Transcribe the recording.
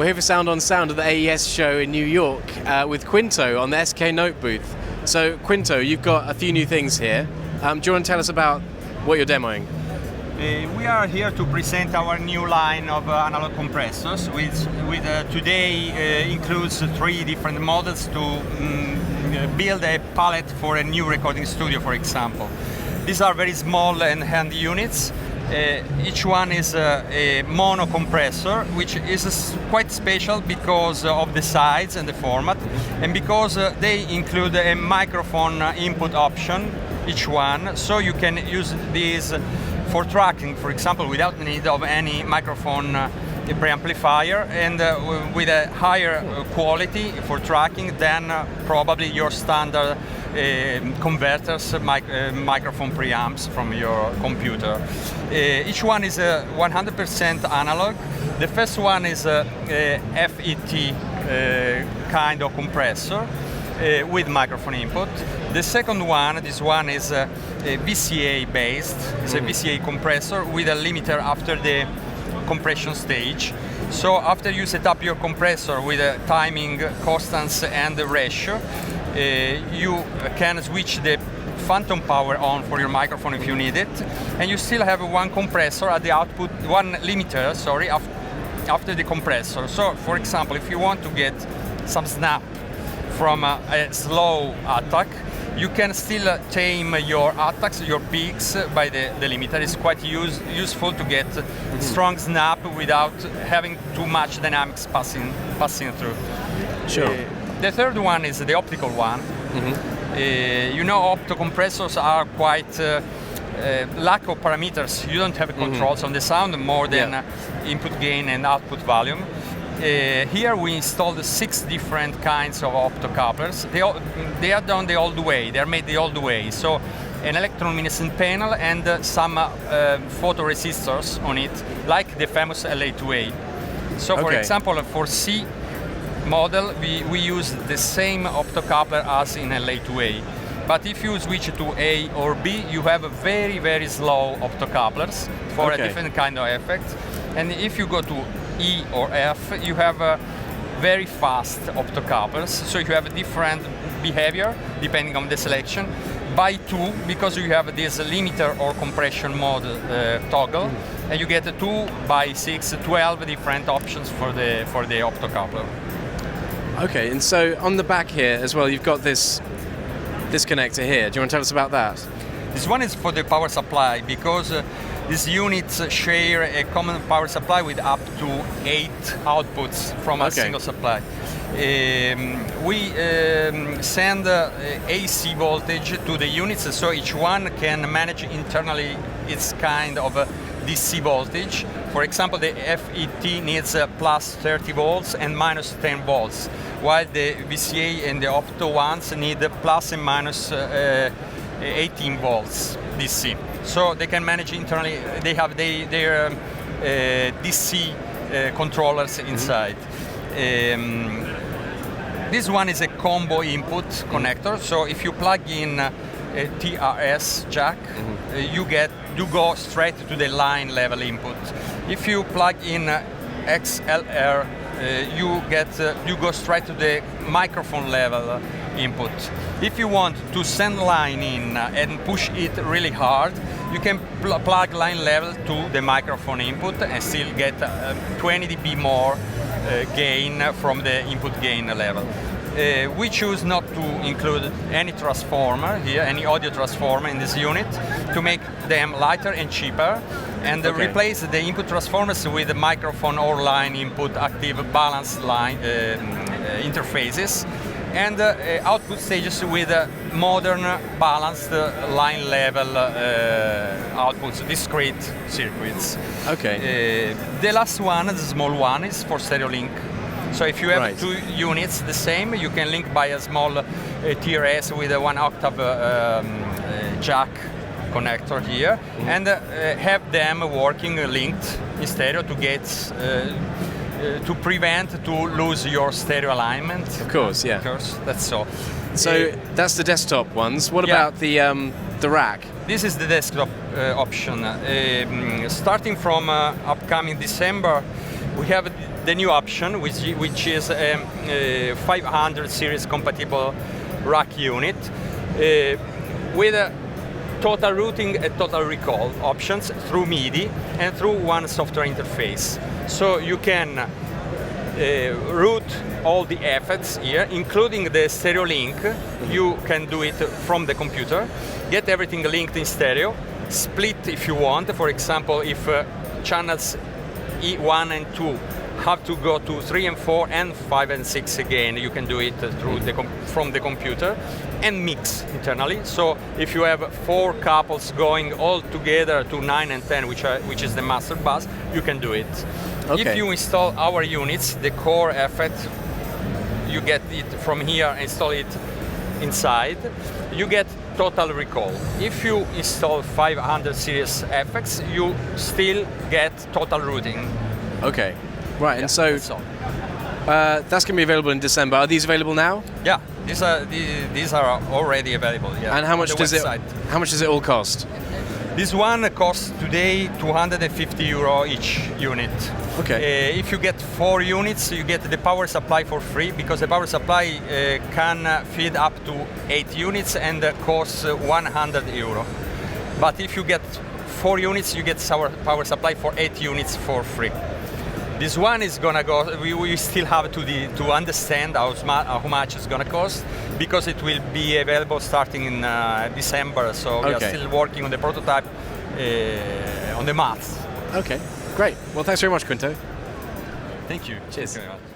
here for Sound on Sound at the AES show in New York with Quinto on the SKnote booth. So Quinto, you've got a few new things here. Do you want to tell us about what you're demoing? We are here to present our new line of analog compressors, which today includes 3 different models to build a palette for a new recording studio, for example. These are very small and handy units. Each one is a mono compressor, which is quite special because of the size and the format, and because they include a microphone input option, each one, so you can use these for tracking, for example, without the need of any microphone preamplifier, and with a higher quality for tracking than probably your standard converters, microphone preamps from your computer. Each one is 100% analog. The first one is a FET kind of compressor with microphone input. The second one, this one is VCA based. It's a VCA compressor with a limiter after the compression stage. So after you set up your compressor with a timing, constants and the ratio, you can switch the phantom power on for your microphone if you need it, and you still have one compressor at the output, one limiter, sorry, after the compressor. So for example, if you want to get some snap from a slow attack, you can still tame your attacks, your peaks by the limiter. It's quite useful to get strong snap without having too much dynamics passing through. Sure. The third one is the optical one. You know, Opto compressors are quite lack of parameters. You don't have controls on the sound more than input gain and output volume. Here we installed 6 different kinds of optocouplers. They are done the old way. They are made the old way. So an electroluminescent panel and some photoresistors on it, like the famous LA2A. So for example, for C model, we use the same optocoupler as in LA2A. But if you switch to A or B, you have very, very slow optocouplers for a different kind of effect. And if you go to E or F, you have very fast optocouplers, so you have a different behavior depending on the selection. By 2, because you have this limiter or compression mode toggle, and you get 2 by 6, 12 different options for the optocoupler. Okay, and so on the back here as well, you've got this connector here. Do you want to tell us about that? This one is for the power supply, because these units share a common power supply with up to 8 outputs from a single supply. We send AC voltage to the units, so each one can manage internally its kind of DC voltage. For example, the FET needs plus 30 volts and minus 10 volts, while the VCA and the Opto ones need plus and minus 18 volts DC. So they can manage internally. They have their DC controllers inside. This one is a combo input connector. So if you plug in a TRS jack, you go straight to the line level input. If you plug in XLR, you go straight to the microphone level input. If you want to send line in and push it really hard, you can plug line level to the microphone input and still get 20 dB more gain from the input gain level. We choose not to include any transformer here, any audio transformer in this unit, to make them lighter and cheaper, and replace the input transformers with the microphone or line input active balance line interfaces, and output stages with modern balanced line level outputs, discrete circuits. The last one, the small one, is for stereo link. So if you have 2 units the same, you can link by a small TRS with a 1 octave jack connector here, and have them working linked in stereo to get to prevent to lose your stereo alignment. Of course, yeah. Of course, that's so. So that's the desktop ones. What about the rack? This is the desktop option. Starting from upcoming December, we have the new option, which is 500 series compatible rack unit with a total routing and total recall options through MIDI and through one software interface. So you can route all the effects here, including the stereo link. You can do it from the computer, get everything linked in stereo, split if you want. For example, if channels E1 and 2 have to go to 3 and 4 and 5 and 6 again, you can do it through from the computer, and mix internally. So if you have 4 couples going all together to 9 and 10, which is the master bus, you can do it. Okay. If you install our units, the core effect, you get it from here, install it inside, you get total recall. If you install 500 series effects, you still get total routing. Okay, right, Yeah, and so that's all. that's going to be available in December. Are these available now? Yeah, these are already available. Yeah. And how much on the does website. how much does it all cost? This one costs today €250 each unit. Okay. If you get 4 units, you get the power supply for free, because the power supply can feed up to 8 units and costs €100. But if you get 4 units, you get our power supply for 8 units for free. This one is gonna go. We still have to understand how much it's gonna cost, because it will be available starting in December. So we are still working on the prototype, on the maths. Okay, great. Well, thanks very much, Quinto. Thank you. Cheers. Thank you very much.